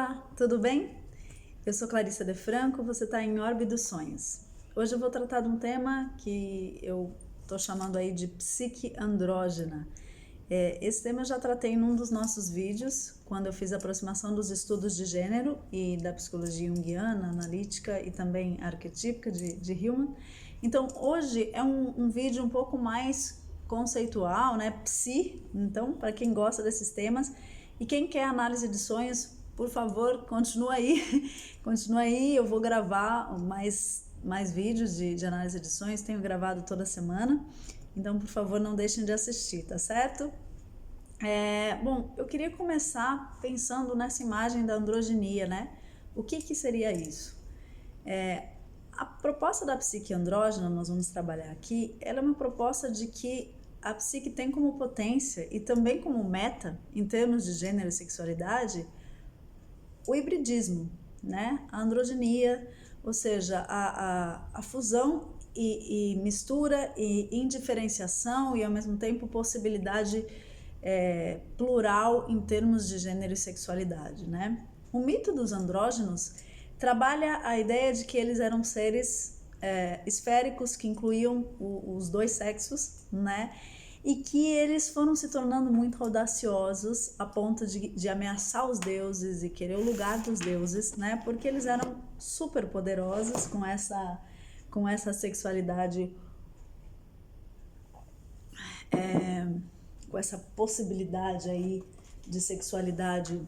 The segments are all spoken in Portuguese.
Olá, tudo bem? Eu sou Clarissa De Franco, você está em Órbita dos Sonhos. Hoje eu vou tratar de um tema que eu estou chamando aí de psique andrógena. Esse tema eu já tratei num dos nossos vídeos, quando eu fiz a aproximação dos estudos de gênero e da psicologia junguiana, analítica e também arquetípica de Human. Então hoje é um vídeo um pouco mais conceitual, né? Psi, então para quem gosta desses temas e quem quer análise de sonhos, por favor, continua aí, continua aí, eu vou gravar mais vídeos de análise de sonhos, tenho gravado toda semana, então por favor não deixem de assistir, tá certo? Bom, eu queria começar pensando nessa imagem da androginia, né? O que seria isso? A proposta da psique andrógena, nós vamos trabalhar aqui, ela é uma proposta de que a psique tem como potência e também como meta, em termos de gênero e sexualidade, o hibridismo, né? A androginia, ou seja, a fusão e mistura e indiferenciação e ao mesmo tempo possibilidade plural em termos de gênero e sexualidade, né? O mito dos andrógenos trabalha a ideia de que eles eram seres esféricos que incluíam os dois sexos, né? E que eles foram se tornando muito audaciosos a ponto de ameaçar os deuses e querer o lugar dos deuses, né? Porque eles eram super poderosos com essa sexualidade, com essa possibilidade aí de sexualidade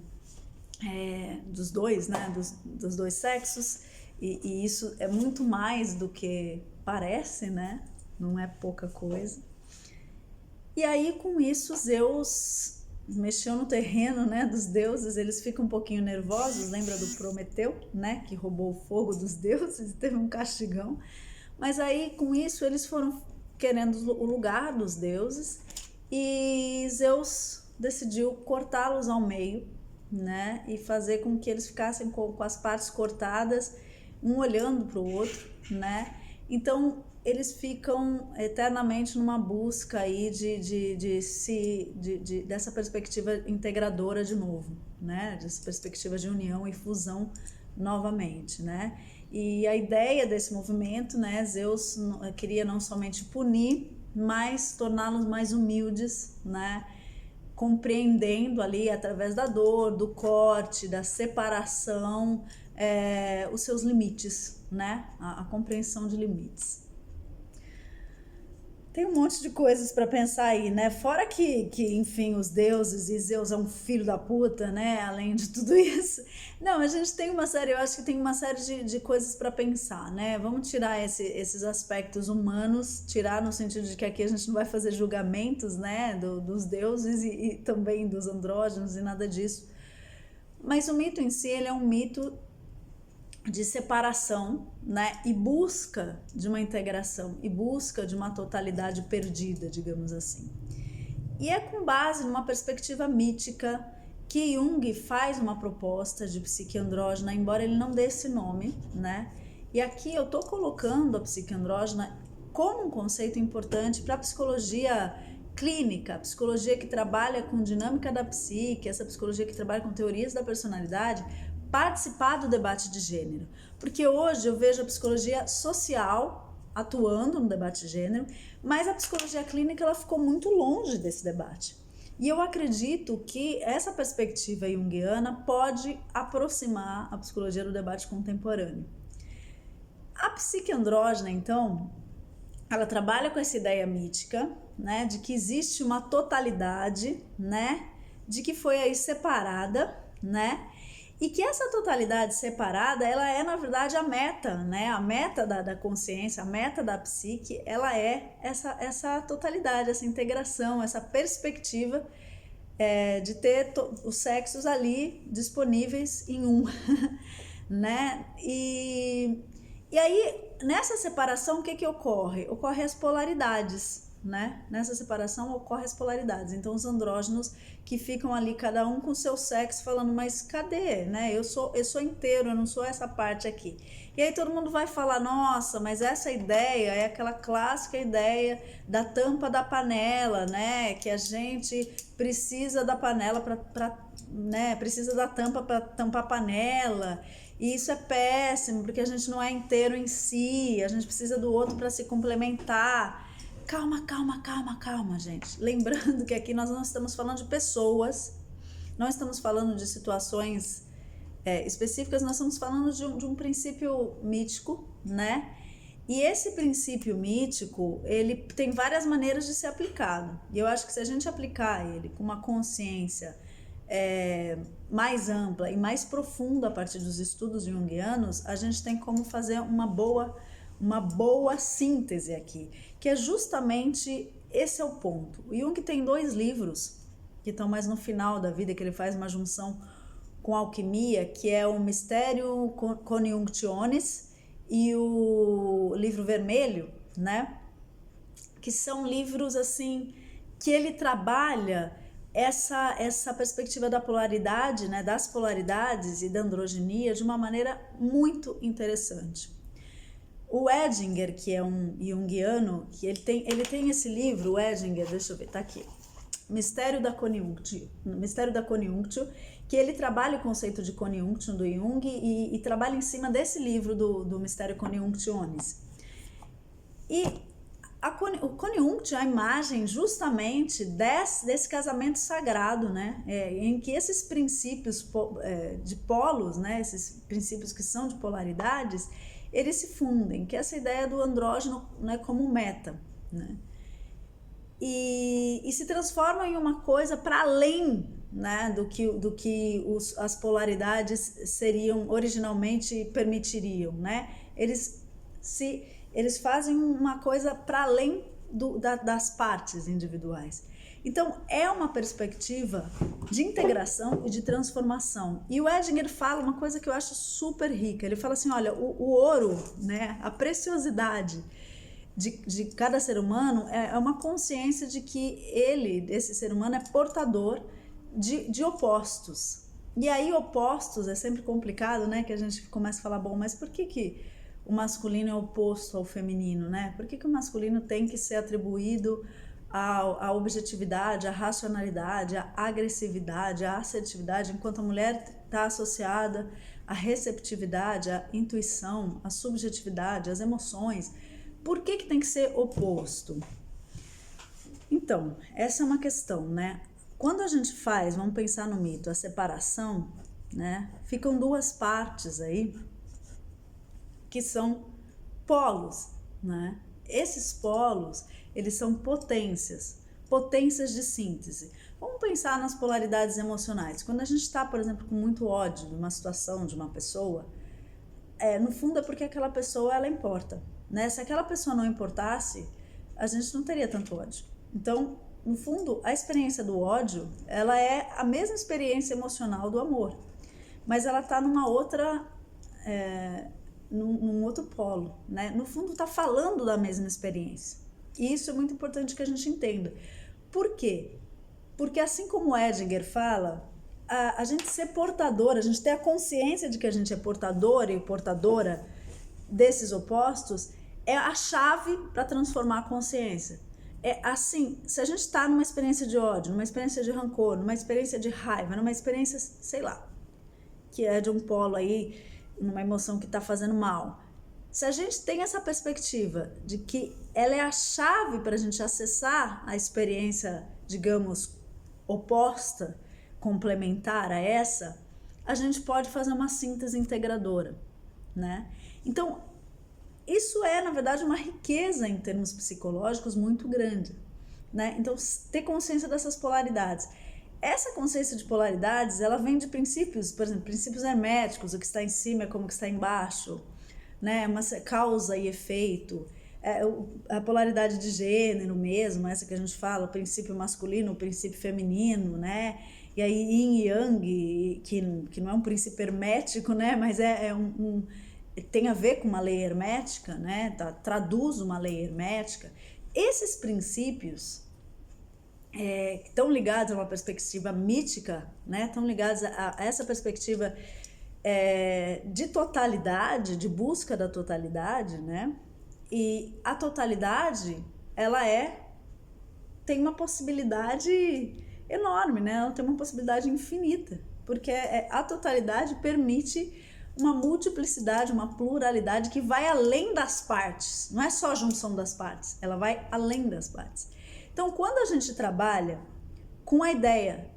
dos dois, né? Dos dois sexos. E isso é muito mais do que parece, né? Não é pouca coisa. E aí, com isso, Zeus mexeu no terreno, né, dos deuses, eles ficam um pouquinho nervosos, lembra do Prometeu, né, que roubou o fogo dos deuses e teve um castigão. Mas aí, com isso, eles foram querendo o lugar dos deuses e Zeus decidiu cortá-los ao meio, né, e fazer com que eles ficassem com as partes cortadas, um olhando para o outro, né. Então eles ficam eternamente numa busca aí dessa perspectiva integradora de novo, né? Dessa perspectiva de união e fusão novamente, né? E a ideia desse movimento, né? Zeus queria não somente punir, mas torná-los mais humildes, né? Compreendendo ali através da dor, do corte, da separação, os seus limites, né? A compreensão de limites. Tem um monte de coisas para pensar aí, né? Fora que, enfim, os deuses e Zeus é um filho da puta, né? Além de tudo isso. Não, a gente tem uma série, eu acho que tem uma série de coisas para pensar, né? Vamos tirar esses aspectos humanos, tirar no sentido de que aqui a gente não vai fazer julgamentos, né? Dos deuses e também dos andrógenos e nada disso. Mas o mito em si, ele é um mito de separação, né, e busca de uma integração, e busca de uma totalidade perdida, digamos assim. E é com base numa perspectiva mítica que Jung faz uma proposta de psique andrógena, embora ele não dê esse nome, né, e aqui eu tô colocando a psique andrógena como um conceito importante para a psicologia clínica, a psicologia que trabalha com dinâmica da psique, essa psicologia que trabalha com teorias da personalidade, participar do debate de gênero, porque hoje eu vejo a psicologia social atuando no debate de gênero, mas a psicologia clínica ela ficou muito longe desse debate. E eu acredito que essa perspectiva junguiana pode aproximar a psicologia do debate contemporâneo. A psique andrógena, então, ela trabalha com essa ideia mítica, né, de que existe uma totalidade, né, de que foi aí separada, né, e que essa totalidade separada, ela é, na verdade, a meta, né? A meta da consciência, a meta da psique, ela é essa totalidade, essa integração, essa perspectiva de ter os sexos ali disponíveis em um, né? E aí, nessa separação, o que ocorre? Ocorre as polaridades, né? Nessa separação ocorrem as polaridades. Então os andrógenos que ficam ali cada um com o seu sexo falando, mas cadê, né? Eu sou inteiro, eu não sou essa parte aqui. E aí todo mundo vai falar, nossa, mas essa ideia é aquela clássica ideia da tampa da panela, né? Que a gente precisa da panela né? Precisa da tampa para tampar a panela. E isso é péssimo, porque a gente não é inteiro em si, a gente precisa do outro para se complementar. Calma, gente. Lembrando que aqui nós não estamos falando de pessoas, não estamos falando de situações específicas, nós estamos falando de um princípio mítico, né? E esse princípio mítico, ele tem várias maneiras de ser aplicado. E eu acho que se a gente aplicar ele com uma consciência mais ampla e mais profunda a partir dos estudos junguianos, a gente tem como fazer uma boa síntese aqui, que é justamente esse é o ponto. O Jung tem 2 livros que estão mais no final da vida, que ele faz uma junção com alquimia, que é o Mysterium Coniunctionis e o Livro Vermelho, né? Que são livros assim que ele trabalha essa perspectiva da polaridade, né, das polaridades e da androginia de uma maneira muito interessante. O Edinger, que é um junguiano, que ele tem esse livro, o Edinger, deixa eu ver, tá aqui, Mistério da Coniunctio, que ele trabalha o conceito de Coniunctio do Jung e trabalha em cima desse livro do Mysterium Coniunctionis. E o Coniunctio é a imagem justamente desse casamento sagrado, né? Em que esses princípios de polos, né? Esses princípios que são de polaridades, eles se fundem, que é essa ideia do andrógeno, né, como meta, né? E se transformam em uma coisa para além, né, do que as polaridades seriam originalmente permitiriam, né? Eles fazem uma coisa para além das partes individuais. Então, é uma perspectiva de integração e de transformação. E o Edinger fala uma coisa que eu acho super rica. Ele fala assim, olha, o ouro, né, a preciosidade de cada ser humano é uma consciência de que esse ser humano é portador de opostos. E aí, opostos é sempre complicado, né, que a gente começa a falar, bom, mas por que o masculino é oposto ao feminino, né? Por que o masculino tem que ser atribuído à objetividade, à racionalidade, à agressividade, à assertividade, enquanto a mulher está associada à receptividade, à intuição, à subjetividade, às emoções? Por que tem que ser oposto? Então, essa é uma questão, né? Quando a gente faz, vamos pensar no mito, a separação, né? Ficam 2 partes aí, que são polos, né? Esses polos, eles são potências de síntese. Vamos pensar nas polaridades emocionais. Quando a gente está, por exemplo, com muito ódio de uma situação, de uma pessoa, no fundo é porque aquela pessoa, ela importa, né? Se aquela pessoa não importasse, a gente não teria tanto ódio. Então, no fundo, a experiência do ódio, ela é a mesma experiência emocional do amor, mas ela está numa outra... num outro polo, né? No fundo está falando da mesma experiência. E isso é muito importante que a gente entenda. Por quê? Porque assim como o Edinger fala, a gente ser portador, a gente ter a consciência de que a gente é portador e portadora desses opostos é a chave para transformar a consciência. É assim, se a gente está numa experiência de ódio, numa experiência de rancor, numa experiência de raiva, numa experiência, sei lá, que é de um polo aí, numa emoção que está fazendo mal. Se a gente tem essa perspectiva de que ela é a chave para a gente acessar a experiência, digamos, oposta, complementar a essa, a gente pode fazer uma síntese integradora, né? Então, isso é, na verdade, uma riqueza em termos psicológicos muito grande, né? Então, ter consciência dessas polaridades. Essa consciência de polaridades, ela vem de princípios, por exemplo, princípios herméticos, o que está em cima é como o que está embaixo, né? Uma causa e efeito, a polaridade de gênero mesmo, essa que a gente fala, o princípio masculino, o princípio feminino, né? E aí yin e yang, que não é um princípio hermético, né? Mas tem a ver com uma lei hermética, né? Traduz uma lei hermética. Esses princípios que estão ligados a uma perspectiva mítica, né? Estão ligados a essa perspectiva de totalidade, de busca da totalidade, né? E a totalidade, ela tem uma possibilidade enorme, né? Ela tem uma possibilidade infinita, porque a totalidade permite uma multiplicidade, uma pluralidade que vai além das partes. Não é só a junção das partes, ela vai além das partes. Então, quando a gente trabalha com a ideia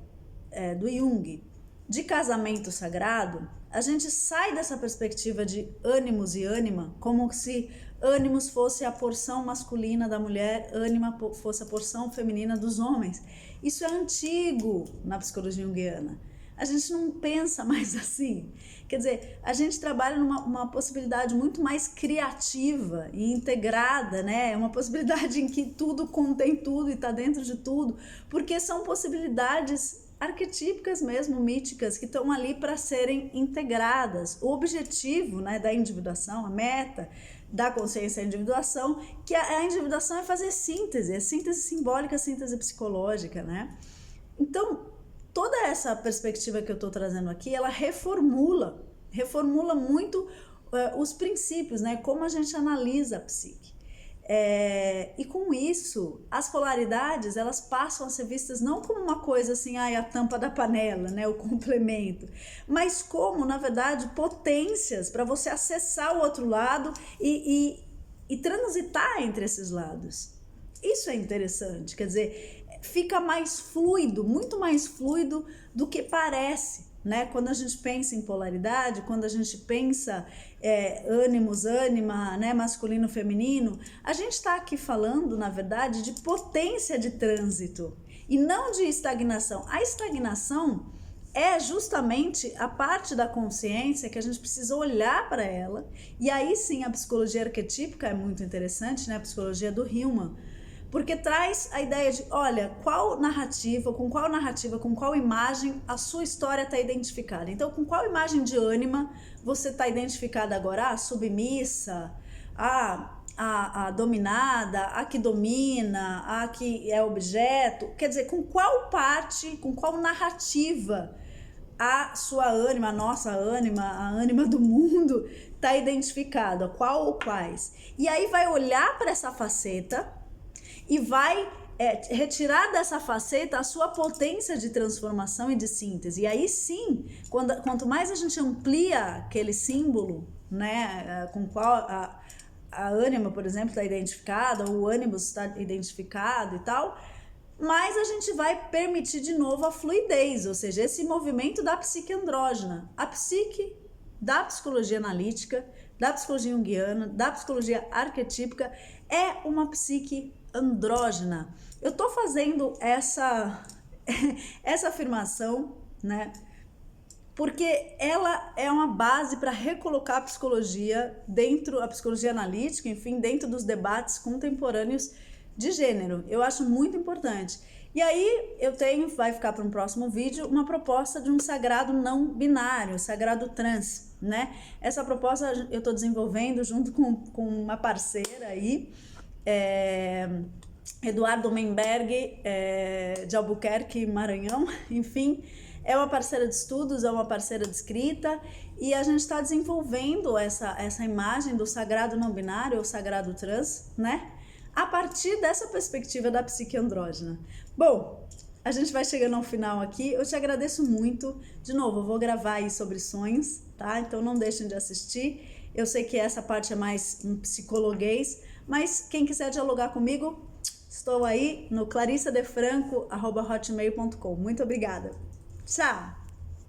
do Jung de casamento sagrado, a gente sai dessa perspectiva de ânimos e ânima, como se ânimos fosse a porção masculina da mulher, ânima fosse a porção feminina dos homens. Isso é antigo na psicologia junguiana. A gente não pensa mais assim. Quer dizer, a gente trabalha numa possibilidade muito mais criativa e integrada, né? Uma possibilidade em que tudo contém tudo e está dentro de tudo, porque são possibilidades arquetípicas mesmo, míticas, que estão ali para serem integradas. O objetivo, né, da individuação, a meta da consciência é a individuação, que a individuação é fazer síntese, síntese simbólica, síntese psicológica, né? Então, toda essa perspectiva que eu estou trazendo aqui, ela reformula muito os princípios, né? Como a gente analisa a psique. E com isso, as polaridades, elas passam a ser vistas não como uma coisa assim, a tampa da panela, né? O complemento, mas como, na verdade, potências para você acessar o outro lado e transitar entre esses lados. Isso é interessante, quer dizer, fica mais fluido, muito mais fluido do que parece, né? Quando a gente pensa em polaridade, quando a gente pensa ânimos, ânima, né? Masculino, feminino, a gente está aqui falando, na verdade, de potência de trânsito e não de estagnação. A estagnação é justamente a parte da consciência que a gente precisa olhar para ela, e aí sim a psicologia arquetípica é muito interessante, né? A psicologia do Hillman, porque traz a ideia de, olha, com qual narrativa, com qual imagem a sua história está identificada. Então, com qual imagem de ânima você está identificada agora? A submissa, a dominada, a que domina, a que é objeto. Quer dizer, com qual parte, com qual narrativa a sua ânima, a nossa ânima, a ânima do mundo está identificada? Qual ou quais? E aí vai olhar para essa faceta e vai retirar dessa faceta a sua potência de transformação e de síntese. E aí sim, quanto mais a gente amplia aquele símbolo, né, com qual a ânima, por exemplo, está identificada, ou o ânimos está identificado e tal, mais a gente vai permitir de novo a fluidez, ou seja, esse movimento da psique andrógena. A psique da psicologia analítica, da psicologia junguiana, da psicologia arquetípica é uma psique andrógena. Eu tô fazendo essa afirmação, né? Porque ela é uma base para recolocar a psicologia a psicologia analítica, enfim, dentro dos debates contemporâneos de gênero. Eu acho muito importante. E aí vai ficar para um próximo vídeo, uma proposta de um sagrado não binário, sagrado trans, né? Essa proposta eu estou desenvolvendo junto com uma parceira aí, Eduardo Menberg, de Albuquerque, Maranhão, enfim, é uma parceira de estudos, é uma parceira de escrita, e a gente está desenvolvendo essa imagem do sagrado não binário ou sagrado trans, né? A partir dessa perspectiva da psique andrógena. Bom, a gente vai chegando ao final aqui. Eu te agradeço muito. De novo, eu vou gravar aí sobre sonhos, tá? Então não deixem de assistir. Eu sei que essa parte é mais um psicologuês, mas quem quiser dialogar comigo, estou aí no clarissadefranco@hotmail.com. Muito obrigada. Tchau!